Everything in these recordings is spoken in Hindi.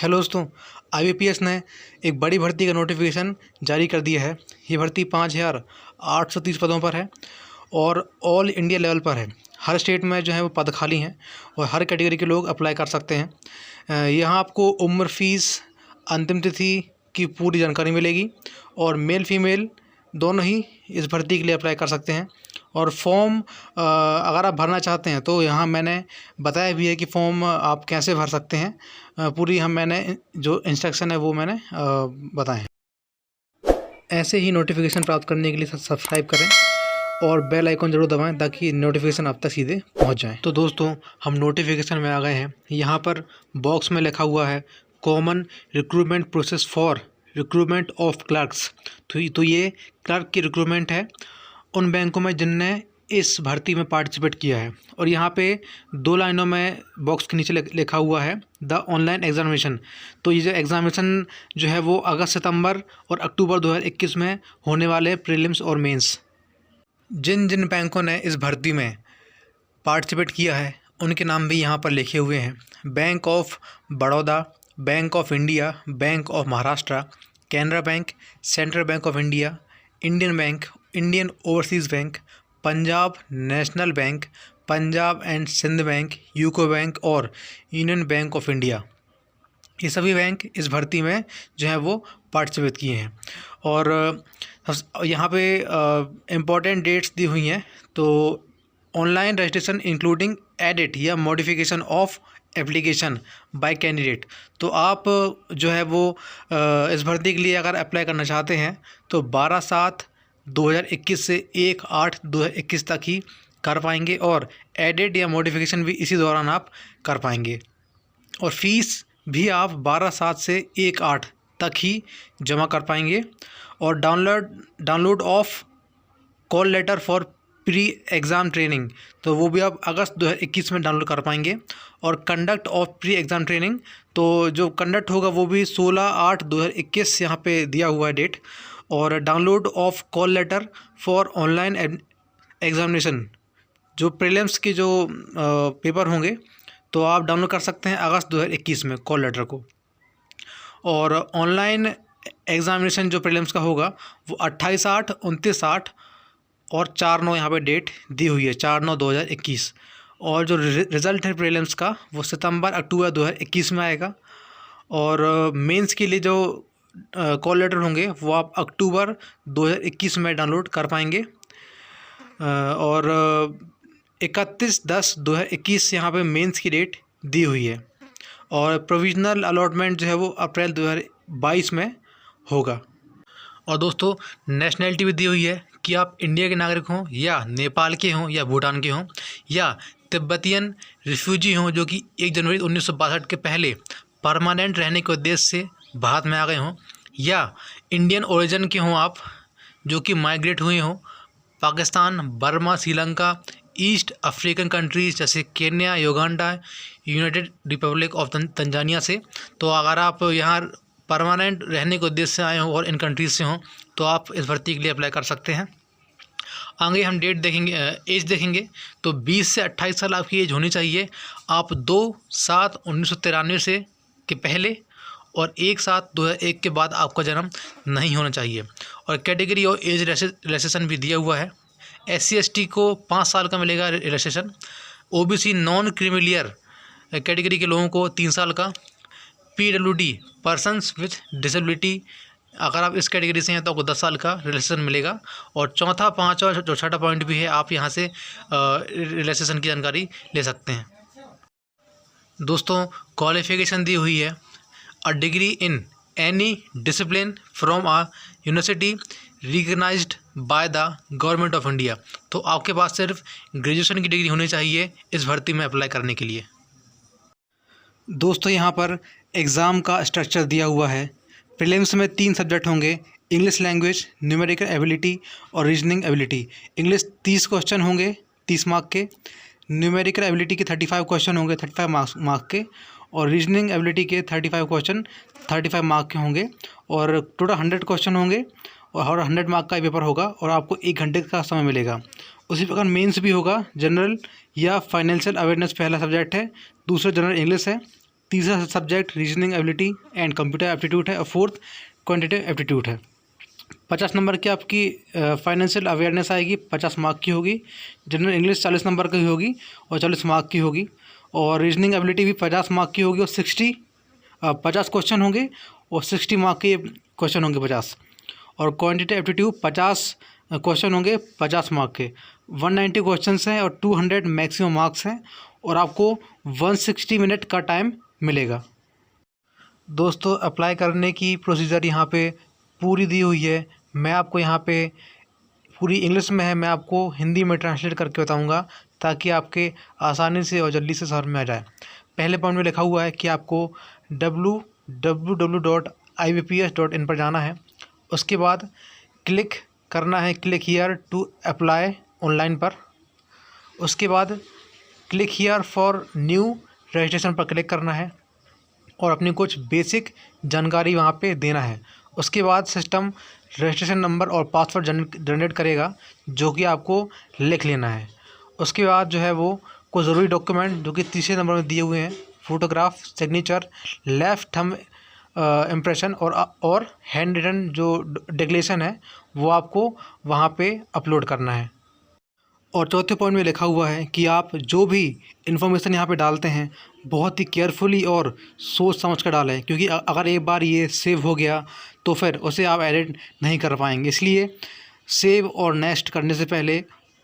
हेलो दोस्तों, आईबीपीएस ने एक बड़ी भर्ती का नोटिफिकेशन जारी कर दिया है। ये भर्ती 5,830 पदों पर है और ऑल इंडिया लेवल पर है। हर स्टेट में जो है वो पद खाली हैं और हर कैटेगरी के लोग अप्लाई कर सकते हैं। यहाँ आपको उम्र, फीस, अंतिम तिथि की पूरी जानकारी मिलेगी और मेल फीमेल दोनों ही इस भर्ती के लिए अप्लाई कर सकते हैं। और फॉर्म अगर आप भरना चाहते हैं तो यहाँ मैंने बताया भी है कि फॉर्म आप कैसे भर सकते हैं। पूरी मैंने जो इंस्ट्रक्शन है वो मैंने बताए हैं। ऐसे ही नोटिफिकेशन प्राप्त करने के लिए सब्सक्राइब करें और बेल आइकन ज़रूर दबाएं ताकि नोटिफिकेशन आप तक सीधे पहुंच जाएं। तो दोस्तों, हम नोटिफिकेशन में आ गए हैं। यहाँ पर बॉक्स में लिखा हुआ है common recruitment process for recruitment of clerks. तो ये क्लर्क की रिक्रूटमेंट है उन बैंकों में जिनने इस भर्ती में पार्टिसिपेट किया है। और यहाँ पे 2 लाइनों में बॉक्स के नीचे लिखा हुआ है द ऑनलाइन एग्जामिनेशन। तो ये जो एग्ज़ामिनेशन जो है वो अगस्त, सितंबर और अक्टूबर 2021 में होने वाले प्रीलिम्स और मेंस। जिन जिन बैंकों ने इस भर्ती में पार्टिसिपेट किया है उनके नाम भी यहाँ पर लिखे हुए हैं। Bank of Baroda, bank of India, bank of Maharashtra, Canara bank, central bank of India, Indian bank, Indian overseas bank, Punjab national bank, Punjab and Sindh bank, UCO bank और यूनियन बैंक ऑफ इंडिया। ये सभी बैंक इस भर्ती में जो है वो पार्टिसिपेट किए हैं। और यहाँ पे इम्पॉर्टेंट डेट्स दी हुई हैं। तो ऑनलाइन रजिस्ट्रेशन इंक्लूडिंग एडिट या modification of application by candidate. तो आप जो है वो इस भर्ती के लिए अगर अप्लाई करना चाहते हैं तो 12/7/2021 से 1/8/2021 तक ही कर पाएंगे और एडिट या मॉडिफिकेशन भी इसी दौरान आप कर पाएंगे। और फीस भी आप 12/7 से 1/8 तक ही जमा कर पाएंगे। और download of call letter for pre exam training, तो वो भी आप अगस्त 2021 में डाउनलोड कर पाएंगे। और conduct of pre exam training, तो जो कंडक्ट होगा वो भी 16/8/2021 यहाँ पे दिया हुआ है डेट। और download of call letter for online examination, जो प्रीलिम्स के जो पेपर होंगे तो आप डाउनलोड कर सकते हैं अगस्त 2021 में कॉल लेटर को। और ऑनलाइन एग्ज़ामिनेशन जो प्रीलिम्स का होगा वो 28/8, 29/8 और 4/9 यहाँ पे डेट दी हुई है, 4/9/2021। और जो रिज़ल्ट है प्रीलिम्स का वो सितंबर अक्टूबर 2021 में आएगा। और मेंस के लिए जो कॉल लेटर होंगे वो आप अक्टूबर 2021 में डाउनलोड कर पाएंगे। और 31/10/2021 यहाँ पे मेंस की डेट दी हुई है। और प्रोविजनल अलॉटमेंट जो है वो अप्रैल 2022 में होगा। और दोस्तों, नेशनैलिटी भी दी हुई है कि आप इंडिया के नागरिक हों या नेपाल के हों या भूटान के हों या तिब्बतियन रिफ्यूजी हों जो कि 1 जनवरी 1962 के पहले परमानेंट रहने के उद्देश्य से भारत में आ गए हों, या इंडियन ओरिजिन के हों आप जो कि माइग्रेट हुए हों Pakistan, Burma, Sri Lanka, east African countries जैसे Kenya, Uganda, United Republic of Tanzania से। तो अगर आप यहाँ परमानेंट रहने के उद्देश्य से आए हों और इन कंट्रीज़ से हों तो आप इस भर्ती के लिए अप्लाई कर सकते हैं। आगे हम डेट देखेंगे, एज देखेंगे। तो 20 से 28 साल आपकी एज होनी चाहिए। आप 2/7/1993 से के पहले और 1/7/2001 के बाद आपका जन्म नहीं होना चाहिए। और कैटेगरी और एज रिलैक्सेशन भी दिया हुआ है। SC/ST को 5 साल का मिलेगा relaxation. OBC non creamy layer category के लोगों को 3 साल का। PWD पर्सनस विथ डिसेबिलिटी, अगर आप इस कैटेगरी से हैं तो आपको 10 साल का रिलैक्सेशन मिलेगा। और चौथा, पाँचवा जो छठा पॉइंट भी है, आप यहाँ से रिलैक्सेशन की जानकारी ले सकते हैं। दोस्तों, क्वालिफिकेशन दी हुई है a degree in any discipline from a university recognised by the government of India. तो आपके पास सिर्फ ग्रेजुएशन की डिग्री होनी चाहिए इस भर्ती में अप्लाई करने के लिए। दोस्तों, यहाँ पर एग्ज़ाम का स्ट्रक्चर दिया हुआ है। प्रीलिम्स में 3 सब्जेक्ट होंगे, इंग्लिश लैंग्वेज, न्यूमेरिकल एबिलिटी और रीजनिंग एबिलिटी। इंग्लिश 30 क्वेश्चन होंगे 30 मार्क के, न्यूमेरिकल एबिलिटी के 35 क्वेश्चन होंगे 35 मार्क के, और रीजनिंग एबिलिटी के 35 क्वेश्चन 35 मार्क के होंगे। और टोटल 100 क्वेश्चन होंगे और 100 मार्क का पेपर होगा और आपको 1 घंटे का समय मिलेगा। उसी प्रकार मेंस भी होगा। जनरल या फाइनेंशियल अवेयरनेस पहला सब्जेक्ट है, दूसरा जनरल इंग्लिश है, तीसरा subject reasoning ability and computer aptitude है और फोर्थ क्वांटिटेटिव एप्टीट्यूड है। 50 नंबर की आपकी फाइनेंशियल अवेयरनेस आएगी, 50 मार्क की होगी। जनरल इंग्लिश 40 नंबर की होगी और 40 मार्क की होगी। और रीजनिंग एबिलिटी भी 50 मार्क की होगी और 50 क्वेश्चन होंगे और 60 मार्क के क्वेश्चन होंगे 50। और क्वांटिटेटिव एप्टीट्यूड 50 क्वेश्चन होंगे 50 मार्क के। 190 क्वेश्चन हैं और 200 मैक्सिमम मार्क्स हैं और आपको 160 मिनट का टाइम मिलेगा। दोस्तों अप्लाई करने की प्रोसीजर यहाँ पे पूरी दी हुई है। मैं आपको यहाँ पे पूरी इंग्लिश में है, मैं आपको हिंदी में ट्रांसलेट करके बताऊँगा ताकि आपके आसानी से और जल्दी से समझ में आ जाए। पहले पॉइंट में लिखा हुआ है कि आपको www.ivps.in पर जाना है। उसके बाद क्लिक करना है click here to apply online पर। उसके बाद click here for new registration पर क्लिक करना है और अपनी कुछ बेसिक जानकारी वहाँ पे देना है। उसके बाद सिस्टम रजिस्ट्रेशन नंबर और पासवर्ड जनरेट करेगा जो कि आपको लिख लेना है। उसके बाद जो है वो कुछ ज़रूरी डॉक्यूमेंट जो कि तीसरे नंबर में दिए हुए हैं, photograph, signature, left thumb impression और हैंड रिटन जो डिक्लेरेशन है वो आपको वहाँ पे अपलोड करना है। और चौथे पॉइंट में लिखा हुआ है कि आप जो भी इन्फॉर्मेशन यहाँ पे डालते हैं बहुत ही केयरफुली और सोच समझ कर डालें, क्योंकि अगर एक बार ये सेव हो गया तो फिर उसे आप एडिट नहीं कर पाएंगे। इसलिए सेव और नेक्स्ट करने से पहले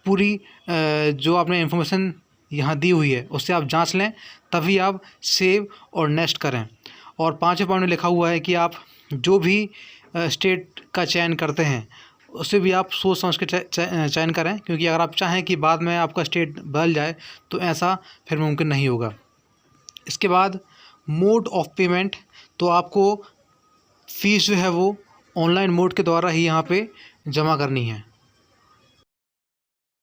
पूरी जो आपने इन्फॉर्मेशन यहाँ दी हुई है उससे आप जांच लें, तभी आप सेव और नेक्स्ट करें। और पाँचवें पॉइंट में लिखा हुआ है कि आप जो भी स्टेट का चयन करते हैं उससे भी आप सोच समझ के चयन करें, क्योंकि अगर आप चाहें कि बाद में आपका स्टेट बदल जाए तो ऐसा फिर मुमकिन नहीं होगा। इसके बाद मोड ऑफ पेमेंट, तो आपको फ़ीस जो है वो ऑनलाइन मोड के द्वारा ही यहाँ पे जमा करनी है।